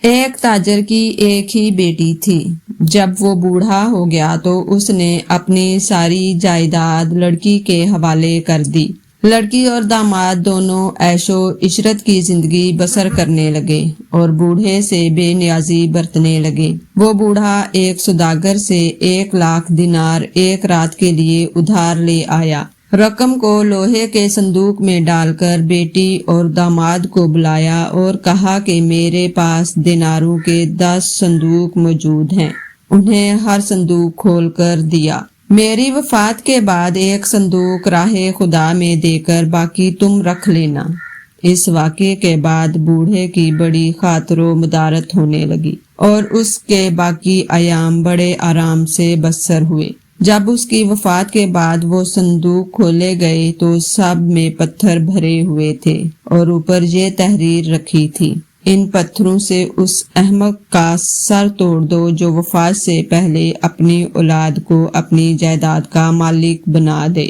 ایک تاجر کی ایک ہی بیٹی تھی۔ جب وہ بوڑھا ہو گیا تو اس نے اپنی ساری جائیداد لڑکی کے حوالے کر دی۔ لڑکی اور داماد دونوں عیش و عشرت کی زندگی بسر کرنے لگے اور بوڑھے سے بے نیازی برتنے لگے۔ وہ بوڑھا ایک سوداگر سے 1,00,000 دینار ایک رات کے لیے ادھار لے آیا۔ رقم کو لوہے کے صندوق میں ڈال کر بیٹی اور داماد کو بلایا اور کہا کہ میرے پاس دیناروں کے 10 صندوق موجود ہیں، انہیں ہر صندوق کھول کر دیا۔ میری وفات کے بعد ایک صندوق راہ خدا میں دے کر باقی تم رکھ لینا۔ اس واقعے کے بعد بوڑھے کی بڑی خاطر و مدارت ہونے لگی اور اس کے باقی ایام بڑے آرام سے بسر ہوئے۔ جب اس کی وفات کے بعد وہ صندوق کھولے گئے تو سب میں پتھر بھرے ہوئے تھے اور اوپر یہ تحریر رکھی تھی: ان پتھروں سے اس احمق کا سر توڑ دو جو وفات سے پہلے اپنی اولاد کو اپنی جائیداد کا مالک بنا دے۔